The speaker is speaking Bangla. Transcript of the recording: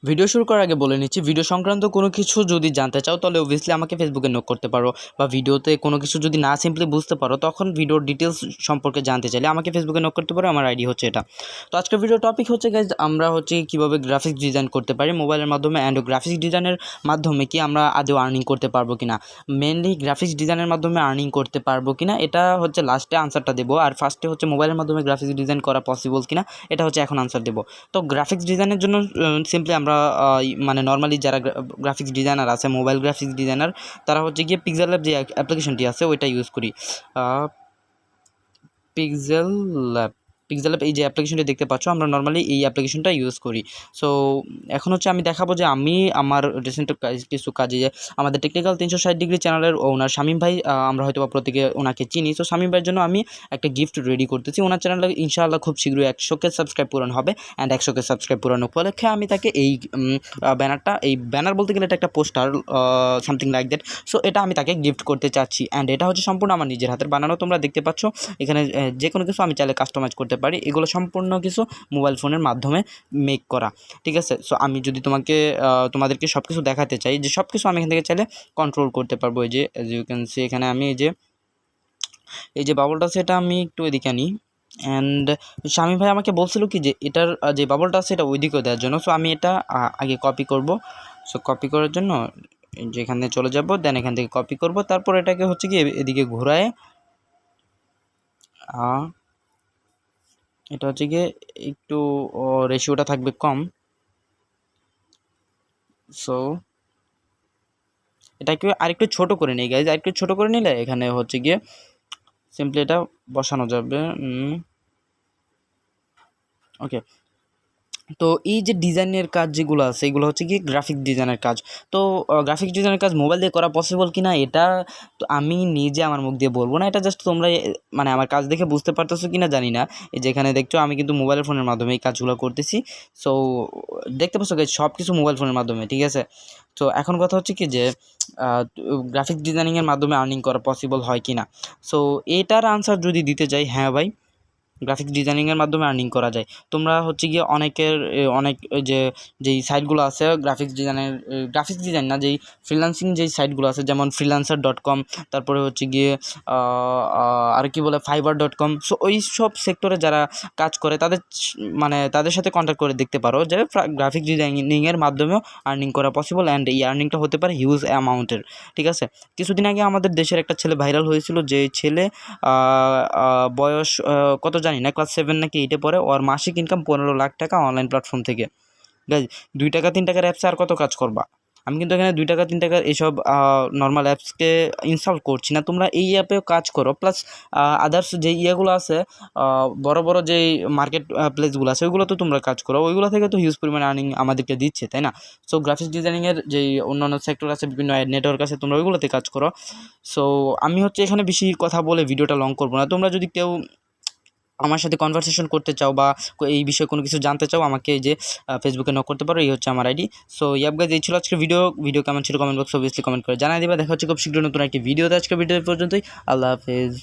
ভিডিও শুরু করার আগে বলে নিচ্ছি, ভিডিও সংক্রান্ত কোনো কিছু যদি জানতে চাও তাহলে অবভিয়াসলি আমাকে ফেসবুকে নক করতে পারো, বা ভিডিওতে কোনো কিছু যদি না সিম্পলি বুঝতে পারো তখন ভিডিওর ডিটেলস সম্পর্কে জানতে চাইলে আমাকে ফেসবুকে নক করতে পারো। আমার আইডি হচ্ছে এটা। তো আজকের ভিডিও টপিক হচ্ছে গাইজ, আমরা হচ্ছে কীভাবে গ্রাফিক্স ডিজাইন করতে পারি মোবাইলের মাধ্যমে, অ্যান্ড গ্রাফিক্স ডিজাইনের মাধ্যমে কি আমরা আদৌ আর্নিং করতে পারবো কিনা, মেনলি গ্রাফিক্স ডিজাইনের মাধ্যমে আর্নিং করতে পারবো কিনা এটা হচ্ছে লাস্টে আনসারটা দেবো, আর ফার্স্টে হচ্ছে মোবাইলের মাধ্যমে গ্রাফিক্স ডিজাইন করা পসিবল কিনা এটা হচ্ছে এখন আনসার দেবো। তো গ্রাফিক্স ডিজাইনের জন্য সিম্পলি আমরা মানে নর্মালি যারা গ্রাফিক্স ডিজাইনার আছে, মোবাইল গ্রাফিক্স ডিজাইনার, তারা হচ্ছে গিয়ে পিক্সেল ল্যাব যে অ্যাপ্লিকেশনটি আছে ওইটা ইউজ করি। পিক্সেল ল্যাব এই যে অ্যাপ্লিকেশনটি দেখতে পাচ্ছ, আমরা নর্মালি এই অ্যাপ্লিকেশনটা ইউজ করি। সো এখন হচ্ছে আমি দেখাবো যে আমি আমার রিসেন্ট কিছু কাজে, আমাদের টেকনিক্যাল 360 ডিগ্রি চ্যানেলের ওনার শামীম ভাই, আমরা হয়তো বা প্রত্যেকে ওনাকে চিনি। সো শামীম ভাইয়ের জন্য আমি একটা গিফট রেডি করতেছি। ওনার চ্যানেলে ইনশাআল্লাহ খুব শীঘ্রই 100K সাবস্ক্রাইব পূরণ হবে, অ্যান্ড 100K সাবস্ক্রাইব পূরণ উপলক্ষে আমি তাকে এই ব্যানারটা, এই ব্যানার বলতে গেলে এটা একটা poster something like that. So এটা আমি তাকে গিফট করতে চাচ্ছি, অ্যান্ড এটা হচ্ছে সম্পূর্ণ আমার নিজের হাতের বানানো। তোমরা দেখতে পাচ্ছ এখানে যে কোনো কিছু আমি চাইলে কাস্টমাইজ করতে পারি, এগুলো সম্পূর্ণ কিছু মোবাইল ফোনের মাধ্যমে মেক করা, ঠিক আছে। সো আমি যদি তোমাদেরকে সব কিছু দেখাতে চাই, যে সব কিছু আমি এখান থেকে চাইলে কন্ট্রোল করতে পারবো। এই যে অ্যাজ ইউ ক্যান সি, এখানে আমি এই যে বাবলটা আছে এটা আমি একটু এদিকে আনি, অ্যান্ড শামী ভাই আমাকে বলছিল কি যে এটার যে বাবলটা আছে এটা ওইদিকেও দেওয়ার জন্য। সো আমি এটা আগে কপি করব। সো কপি করার জন্য যেখানে চলে যাব, দেন এখান থেকে কপি করব, তারপর এটাকে হচ্ছে কি এদিকে ঘোরায়, এটা হচ্ছে গিয়ে একটু রেশিওটা থাকবে কম। সো এটাকে আরেকটু ছোট করে নিই গাইজ, আরেকটু ছোট করে নিলে এখানে হচ্ছে গিয়ে সিম্পলি এটা বসানো যাবে। ওকে, তো এই যে ডিজাইনের কাজ যেগুলো আছে এগুলো হচ্ছে কি গ্রাফিক ডিজাইনের কাজ। তো গ্রাফিক ডিজাইনের কাজ মোবাইল দিয়ে করা পসিবল কিনা এটা তো আমি নিজে আমার মুখ দিয়ে বলবো না, এটা জাস্ট তোমরা মানে আমার কাজ দেখে বুঝতে পারতেছো কিনা জানি না। এই যেখানে দেখছো আমি কিন্তু মোবাইল ফোনের মাধ্যমে এই কাজগুলো করতেছি। সো দেখতে পাচ্ছ গাইজ সব কিছু মোবাইল ফোনের মাধ্যমে, ঠিক আছে। তো এখন কথা হচ্ছে কি যে গ্রাফিক ডিজাইনিংয়ের মাধ্যমে আর্নিং করা পসিবল হয় কি না। সো এটার আনসার যদি দিতে যাই, হ্যাঁ ভাই, গ্রাফিক্স ডিজাইনিংয়ের মাধ্যমে আর্নিং করা যায়। তোমরা হচ্ছে গিয়ে অনেক যেই সাইটগুলো আছে গ্রাফিক্স ডিজাইন না, যেই ফ্রিল্যান্সিং যেই সাইটগুলো আছে, যেমন freelancer.com, তারপরে হচ্ছে গিয়ে আর কি বলে fiverr.com। সো ওই সব সেক্টরে যারা কাজ করে তাদের সাথে কন্ট্যাক্ট করে দেখতে পারো যে গ্রাফিক ডিজাইনিংয়ের মাধ্যমেও আর্নিং করা পসিবল, অ্যান্ড এই আর্নিংটা হতে পারে হিউজ অ্যামাউন্টের, ঠিক আছে। কিছুদিন আগে আমাদের দেশের একটা ছেলে ভাইরাল হয়েছিল, যে ছেলে বয়স কত জানি না, ক্লাস 7 নাকি 8-এ পড়ে, ওর মাসিক ইনকাম 15 লাখ টাকা অনলাইন প্ল্যাটফর্ম থেকে। গাইজ 2 টাকা 3 টাকার অ্যাপসে আর কত কাজ করবা? আমি কিন্তু এখানে 2 টাকা 3 টাকার এইসব নর্মাল অ্যাপসকে ইনস্টল করছি না। তোমরা এই অ্যাপেও কাজ করো, প্লাস আদার্স যে ইয়েগুলো আছে, বড় বড় যেই মার্কেট প্লেসগুলো আছে ওইগুলো তো তোমরা কাজ করো, ওইগুলো থেকে তো হিউজ পরিমাণে আর্নিং আমাদেরকে দিচ্ছে, তাই না? সো গ্রাফিক্স ডিজাইনিংয়ের যেই অন্যান্য সেক্টর আছে, বিভিন্ন নেটওয়ার্ক আছে, তোমরা ওইগুলোতে কাজ করো। সো আমি হচ্ছে এখানে বেশি কথা বলে ভিডিওটা লং করবো না। তোমরা যদি কেউ আমার সাথে কনভারসেশন করতে চাও বা এই বিষয়ে কোনো কিছু জানতে চাও, আমাকে এই যে ফেসবুকে নক করতে পারো, এই হচ্ছে আমার আইডি। সো ইয়াব গাইজ, এই ছিল আজকের ভিডিও কেমন ছিল কমেন্ট বক্সে অবভিয়াসলি কমেন্ট করে জানাই দিবা। দেখা হচ্ছে খুব শীঘ্রই নতুন একটি ভিডিওতে। আজকের ভিডিও পর্যন্তই, আল্লাহ হাফেজ।